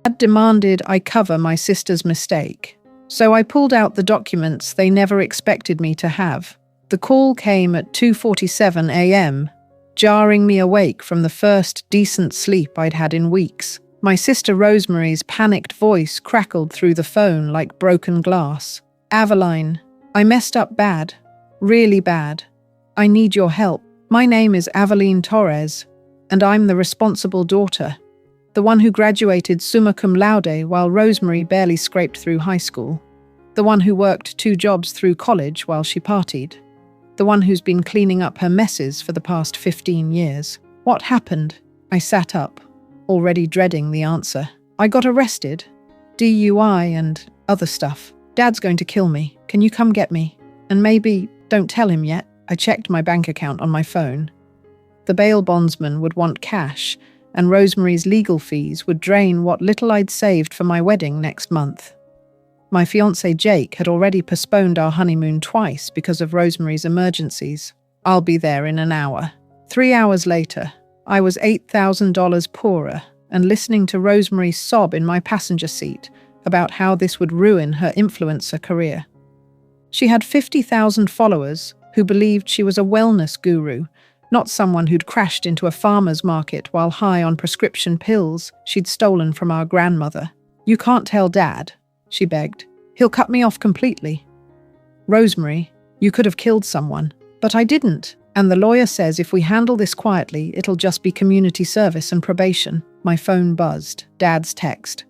Dad demanded I cover my sister's mistake, so I pulled out the documents they never expected me to have. The call came at 2:47 a.m., jarring me awake from the first decent sleep I'd had in weeks. My sister Rosemary's panicked voice crackled through the phone like broken glass. "Aveline, I messed up bad. Really bad. I need your help. My name is Aveline Torres, and I'm the responsible daughter. The one who graduated summa cum laude while Rosemary barely scraped through high school. The one who worked 2 jobs through college while she partied. The one who's been cleaning up her messes for the past 15 years. What happened?" I sat up, already dreading the answer. "I got arrested. DUI and other stuff. Dad's going to kill me. Can you come get me? And maybe don't tell him yet." I checked my bank account on my phone. The bail bondsman would want cash, and Rosemary's legal fees would drain what little I'd saved for my wedding next month. My fiancé Jake had already postponed our honeymoon twice because of Rosemary's emergencies. "I'll be there in an hour." 3 hours later, I was $8,000 poorer and listening to Rosemary sob in my passenger seat about how this would ruin her influencer career. She had 50,000 followers who believed she was a wellness guru, not someone who'd crashed into a farmer's market while high on prescription pills she'd stolen from our grandmother. "You can't tell Dad," she begged. "He'll cut me off completely." "Rosemary, you could have killed someone." "But I didn't, and the lawyer says if we handle this quietly, it'll just be community service and probation." My phone buzzed. Dad's text.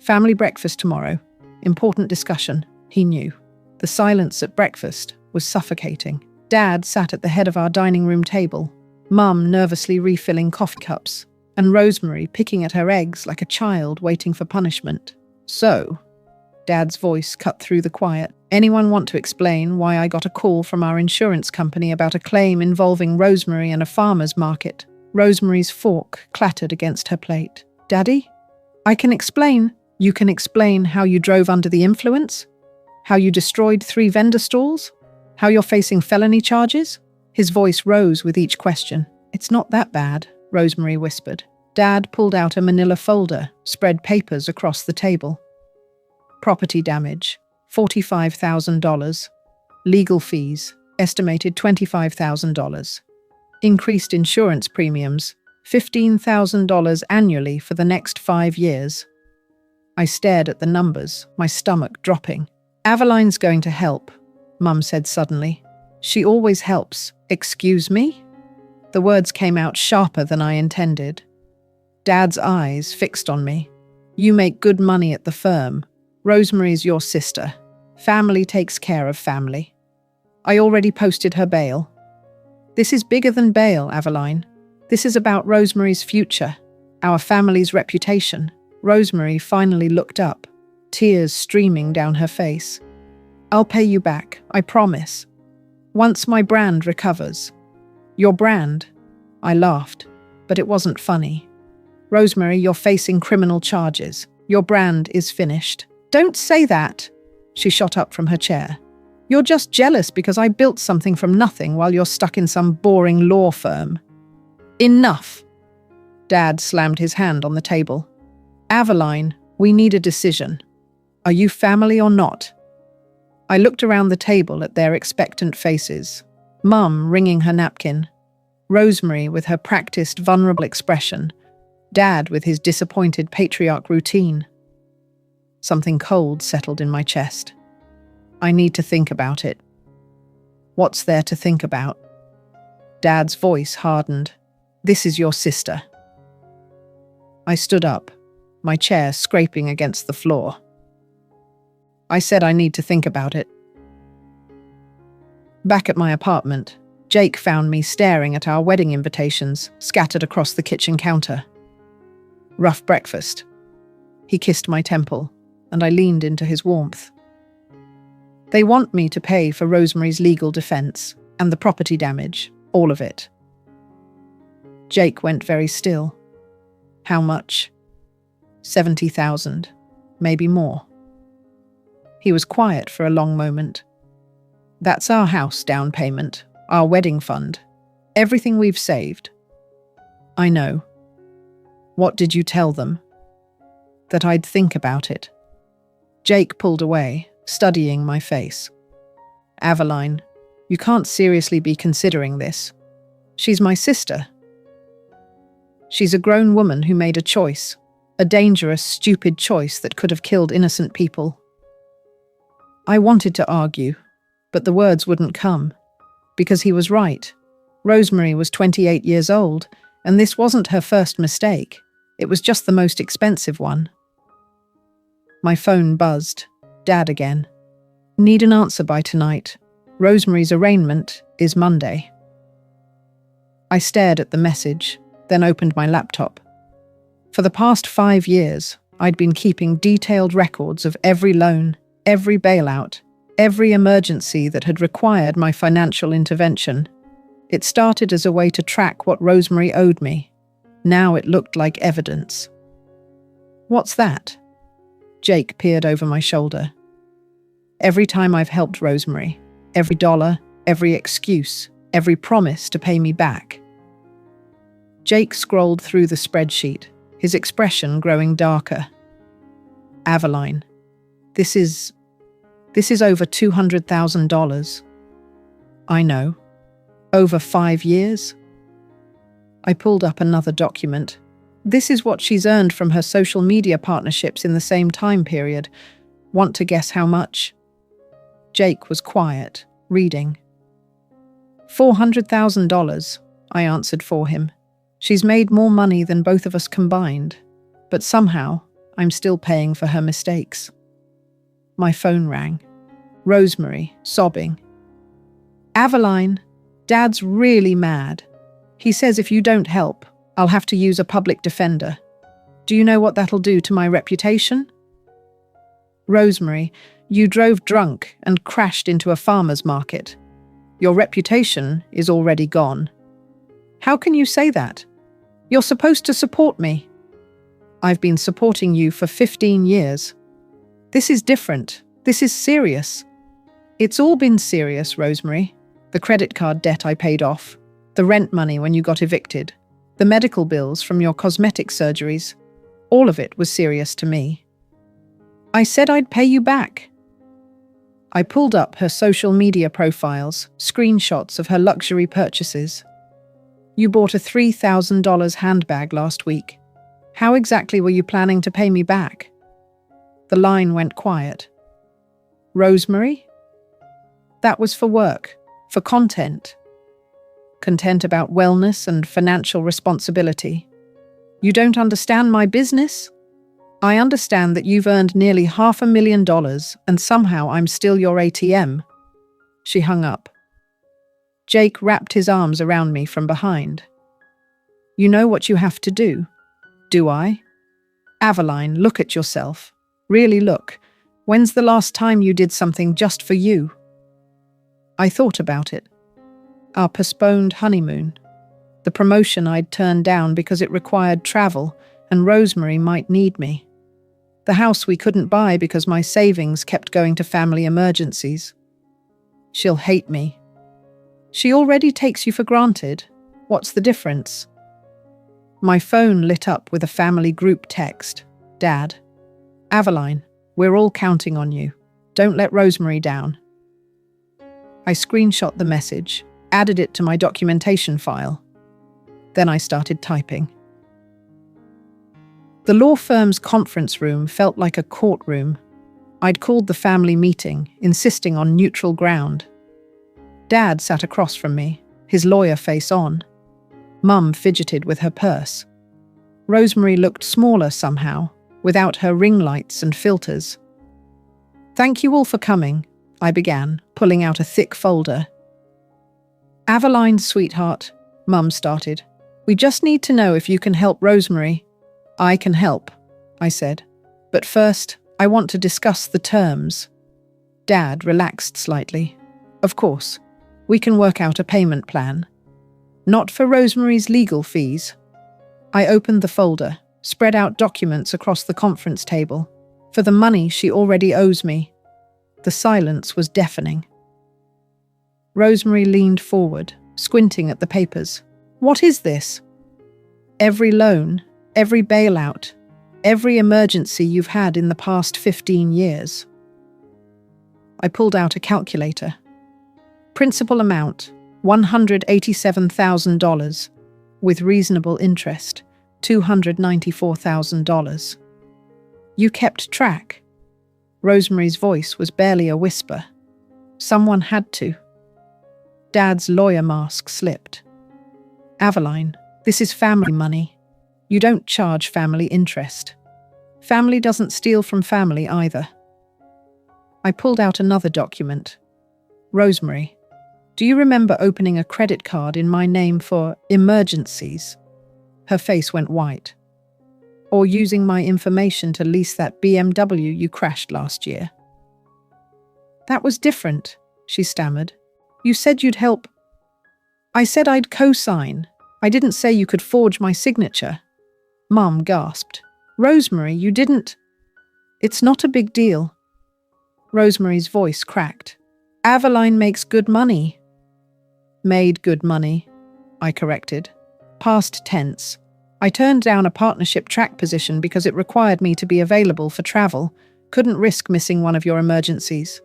"Family breakfast tomorrow. Important discussion." He knew. The silence at breakfast was suffocating. Dad sat at the head of our dining room table, Mum nervously refilling coffee cups, and Rosemary picking at her eggs like a child waiting for punishment. "So," Dad's voice cut through the quiet, "anyone want to explain why I got a call from our insurance company about a claim involving Rosemary and a farmer's market?" Rosemary's fork clattered against her plate. "Daddy? I can explain." "You can explain how you drove under the influence? How you destroyed 3 vendor stalls? How you're facing felony charges?" His voice rose with each question. "It's not that bad," Rosemary whispered. Dad pulled out a manila folder, spread papers across the table. Property damage, $45,000. Legal fees, estimated $25,000. Increased insurance premiums, $15,000 annually for the next 5 years. I stared at the numbers, my stomach dropping. "Aveline's going to help," Mum said suddenly. "She always helps." "Excuse me?" The words came out sharper than I intended. Dad's eyes fixed on me. "You make good money at the firm. Rosemary's your sister. Family takes care of family. I already posted her bail." "This is bigger than bail, Aveline. This is about Rosemary's future, our family's reputation." Rosemary finally looked up, tears streaming down her face. "I'll pay you back, I promise. Once my brand recovers." "Your brand?" I laughed, but it wasn't funny. "Rosemary, you're facing criminal charges. Your brand is finished." "Don't say that!" She shot up from her chair. "You're just jealous because I built something from nothing while you're stuck in some boring law firm." "Enough!" Dad slammed his hand on the table. "Aveline, we need a decision. Are you family or not?" I looked around the table at their expectant faces. Mum wringing her napkin. Rosemary with her practiced vulnerable expression. Dad with his disappointed patriarch routine. Something cold settled in my chest. I need to think about it. "What's there to think about?" Dad's voice hardened. "This is your sister." I stood up, my chair scraping against the floor. I said I need to think about it. Back at my apartment, Jake found me staring at our wedding invitations scattered across the kitchen counter. "Rough breakfast." He kissed my temple, and I leaned into his warmth. "They want me to pay for Rosemary's legal defense and the property damage, all of it." Jake went very still. "How much?" 70,000, maybe more. He was quiet for a long moment. "That's our house down payment, our wedding fund, everything we've saved." "I know." "What did you tell them?" that I'd think about it. Jake pulled away, studying my face. Aveline, you can't seriously be considering this. She's my sister. She's a grown woman who made a choice, a dangerous, stupid choice that could have killed innocent people. I wanted to argue, but the words wouldn't come, because he was right. Rosemary was 28 years old, and this wasn't her first mistake. It was just the most expensive one. My phone buzzed. Dad again. Need an answer by tonight. Rosemary's arraignment is Monday. I stared at the message, then opened my laptop. For the past 5 years, I'd been keeping detailed records of every loan, every bailout, every emergency that had required my financial intervention. It started as a way to track what Rosemary owed me. Now it looked like evidence. What's that? Jake peered over my shoulder. Every time I've helped Rosemary, every dollar, every excuse, every promise to pay me back. Jake scrolled through the spreadsheet, his expression growing darker. Aveline, this is over $200,000. I know. Over 5 years? I pulled up another document. This is what she's earned from her social media partnerships in the same time period. Want to guess how much? Jake was quiet, reading. $400,000, I answered for him. She's made more money than both of us combined, but somehow I'm still paying for her mistakes. My phone rang. Rosemary, sobbing. Aveline, Dad's really mad. He says if you don't help, I'll have to use a public defender. Do you know what that'll do to my reputation? Rosemary, you drove drunk and crashed into a farmer's market. Your reputation is already gone. How can you say that? You're supposed to support me. I've been supporting you for 15 years. This is different. This is serious. It's all been serious, Rosemary. The credit card debt I paid off, the rent money when you got evicted, the medical bills from your cosmetic surgeries. All of it was serious to me. I said I'd pay you back. I pulled up her social media profiles, screenshots of her luxury purchases. You bought a $3,000 handbag last week. How exactly were you planning to pay me back? The line went quiet. Rosemary? That was for work, for content. Content about wellness and financial responsibility. You don't understand my business? I understand that you've earned nearly $500,000 and somehow I'm still your ATM. She hung up. Jake wrapped his arms around me from behind. You know what you have to do. Do I? Aveline, look at yourself. Really look. When's the last time you did something just for you? I thought about it. Our postponed honeymoon. The promotion I'd turned down because it required travel and Rosemary might need me. The house we couldn't buy because my savings kept going to family emergencies. She'll hate me. She already takes you for granted. What's the difference? My phone lit up with a family group text. Dad. Aveline, we're all counting on you. Don't let Rosemary down. I screenshot the message, added it to my documentation file. Then I started typing. The law firm's conference room felt like a courtroom. I'd called the family meeting, insisting on neutral ground. Dad sat across from me, his lawyer face on. Mum fidgeted with her purse. Rosemary looked smaller somehow, without her ring lights and filters. Thank you all for coming, I began, pulling out a thick folder. Aveline, sweetheart, Mum started. We just need to know if you can help Rosemary. I can help, I said. But first, I want to discuss the terms. Dad relaxed slightly. Of course, we can work out a payment plan. Not for Rosemary's legal fees. I opened the folder, spread out documents across the conference table. For the money she already owes me. The silence was deafening. Rosemary leaned forward, squinting at the papers. What is this? Every loan, every bailout, Every emergency you've had in the past 15 years. I pulled out a calculator. Principal amount, $187,000. With reasonable interest, $294,000. You kept track. Rosemary's voice was barely a whisper. Someone had to. Dad's lawyer mask slipped. Aveline, this is family money. You don't charge family interest. Family doesn't steal from family either. I pulled out another document. Rosemary, do you remember opening a credit card in my name for emergencies? Her face went white. Or using my information to lease that BMW you crashed last year? That was different, she stammered. You said you'd help. I said I'd co-sign. I didn't say you could forge my signature. Mum gasped. Rosemary, you didn't. It's not a big deal. Rosemary's voice cracked. Aveline makes good money. Made good money, I corrected. Past tense. I turned down a partnership track position because it required me to be available for travel. Couldn't risk missing one of your emergencies.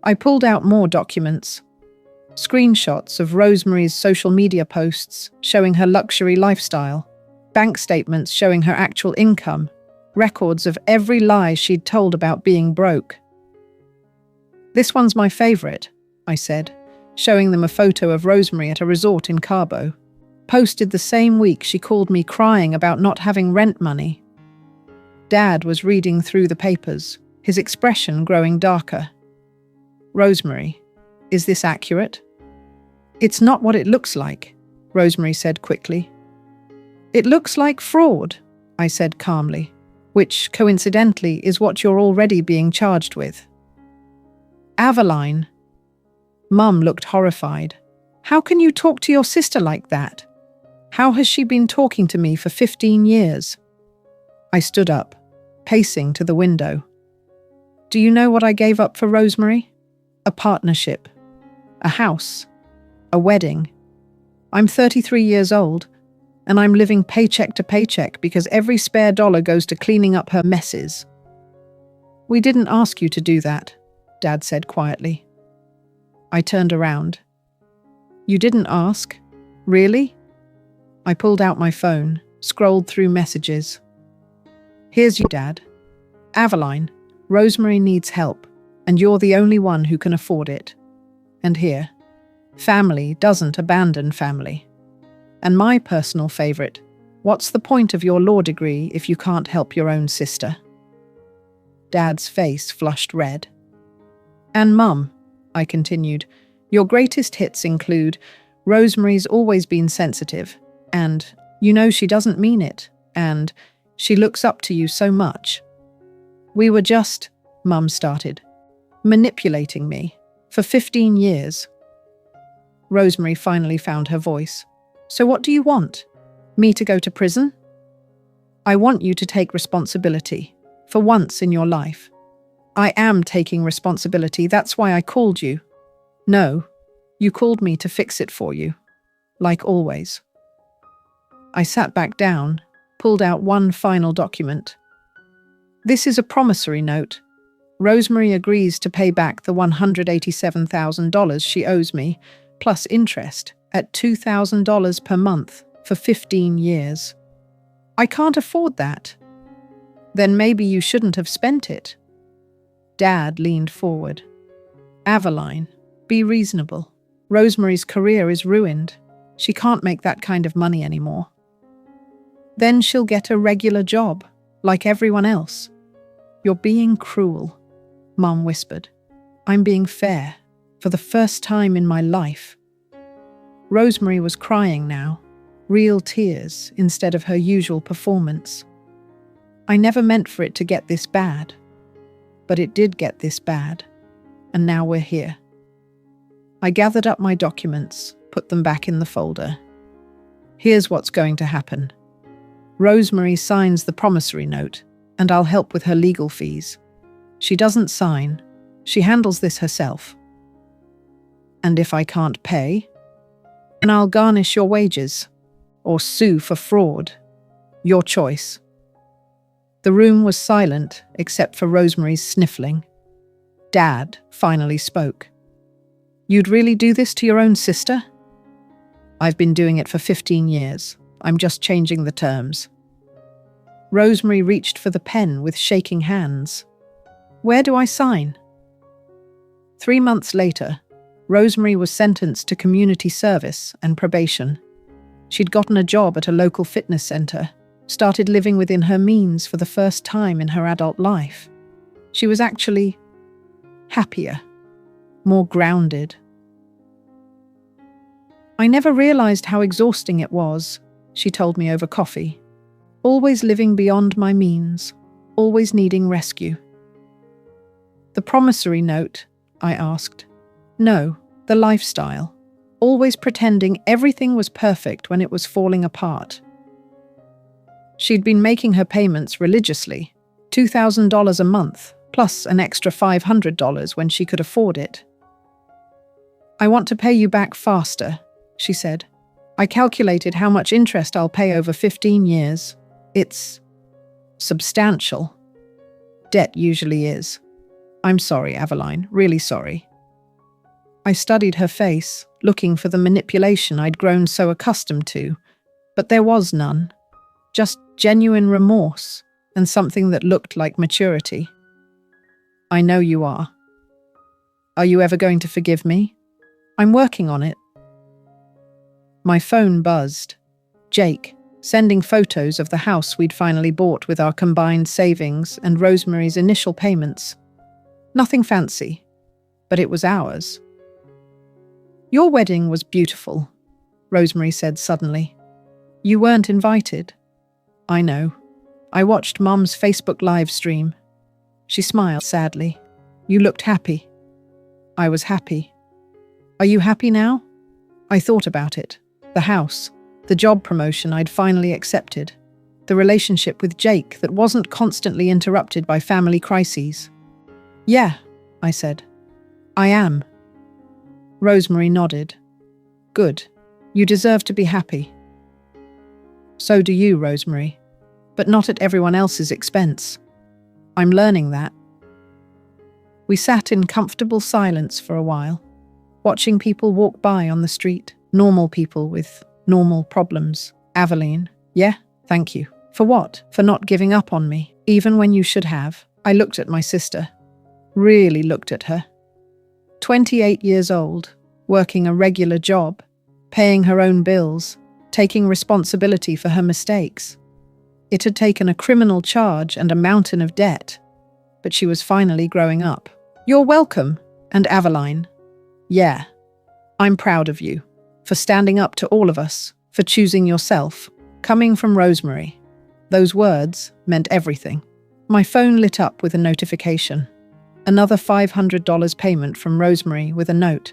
I pulled out more documents. Screenshots of Rosemary's social media posts showing her luxury lifestyle. Bank statements showing her actual income. Records of every lie she'd told about being broke. This one's my favorite, I said, showing them a photo of Rosemary at a resort in Cabo. Posted the same week she called me crying about not having rent money. Dad was reading through the papers, his expression growing darker. Rosemary, is this accurate? It's not what it looks like, Rosemary said quickly. It looks like fraud, I said calmly, which, coincidentally, is what you're already being charged with. Aveline. Mum looked horrified. How can you talk to your sister like that? How has she been talking to me for 15 years? I stood up, pacing to the window. Do you know what I gave up for Rosemary? A partnership. A house. A wedding. I'm 33 years old, and I'm living paycheck to paycheck because every spare dollar goes to cleaning up her messes. We didn't ask you to do that, Dad said quietly. I turned around. You didn't ask? Really? I pulled out my phone, scrolled through messages. Here's you, Dad. Aveline, Rosemary needs help, and you're the only one who can afford it. And here, family doesn't abandon family. And my personal favorite, what's the point of your law degree if you can't help your own sister? Dad's face flushed red. And Mum, I continued, your greatest hits include Rosemary's always been sensitive, and you know she doesn't mean it, and she looks up to you so much. We were just, Mum started, manipulating me for 15 years. Rosemary finally found her voice. So what do you want? Me to go to prison? I want you to take responsibility, for once in your life. I am taking responsibility, that's why I called you. No, you called me to fix it for you, like always. I sat back down, pulled out one final document. This is a promissory note. Rosemary agrees to pay back the $187,000 she owes me, plus interest, at $2,000 per month for 15 years. I can't afford that. Then maybe you shouldn't have spent it. Dad leaned forward. Aveline, be reasonable. Rosemary's career is ruined. She can't make that kind of money anymore. Then she'll get a regular job, like everyone else. You're being cruel, Mum whispered. I'm being fair, for the first time in my life. Rosemary was crying now, real tears instead of her usual performance. I never meant for it to get this bad, but it did get this bad, and now we're here. I gathered up my documents, put them back in the folder. Here's what's going to happen. Rosemary signs the promissory note, and I'll help with her legal fees. She doesn't sign. She handles this herself. And if I can't pay, then I'll garnish your wages, or sue for fraud. Your choice. The room was silent, except for Rosemary's sniffling. Dad finally spoke. "You'd really do this to your own sister?" "I've been doing it for 15 years. I'm just changing the terms." Rosemary reached for the pen with shaking hands. "Where do I sign?" 3 months later, Rosemary was sentenced to community service and probation. She'd gotten a job at a local fitness center, started living within her means for the first time in her adult life. She was actually happier, more grounded. "I never realized how exhausting it was," she told me over coffee. "Always living beyond my means, always needing rescue." "The promissory note?" I asked. "No, the lifestyle. Always pretending everything was perfect when it was falling apart." She'd been making her payments religiously, $2,000 a month, plus an extra $500 when she could afford it. "I want to pay you back faster," she said. "I calculated how much interest I'll pay over 15 years. It's substantial. Debt usually is. I'm sorry, Aveline, really sorry." I studied her face, looking for the manipulation I'd grown so accustomed to, but there was none. Just genuine remorse and something that looked like maturity. "I know you are. Are you ever going to forgive me?" "I'm working on it." My phone buzzed. Jake, sending photos of the house we'd finally bought with our combined savings and Rosemary's initial payments. Nothing fancy, but it was ours. "Your wedding was beautiful," Rosemary said suddenly. "You weren't invited." "I know. I watched Mum's Facebook live stream." She smiled sadly. "You looked happy." I was happy. "Are you happy now?" I thought about it. The house, the job promotion I'd finally accepted, the relationship with Jake that wasn't constantly interrupted by family crises. "Yeah," I said. "I am." Rosemary nodded. "Good. You deserve to be happy." "So do you, Rosemary, but not at everyone else's expense. I'm learning that." We sat in comfortable silence for a while, watching people walk by on the street, normal people with normal problems. "Aveline, yeah, thank you." "For what?" "For not giving up on me, even when you should have." I looked at my sister. Really looked at her. 28 years old, working a regular job, paying her own bills, taking responsibility for her mistakes. It had taken a criminal charge and a mountain of debt, but she was finally growing up. "You're welcome." And Aveline, "Yeah, I'm proud of you, for standing up to all of us, for choosing yourself." Coming from Rosemary, those words meant everything. My phone lit up with a notification. Another $500 payment from Rosemary with a note.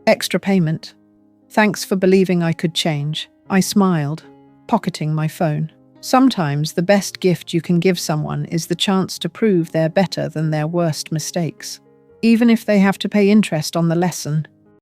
"Extra payment. Thanks for believing I could change." I smiled, pocketing my phone. Sometimes the best gift you can give someone is the chance to prove they're better than their worst mistakes, even if they have to pay interest on the lesson.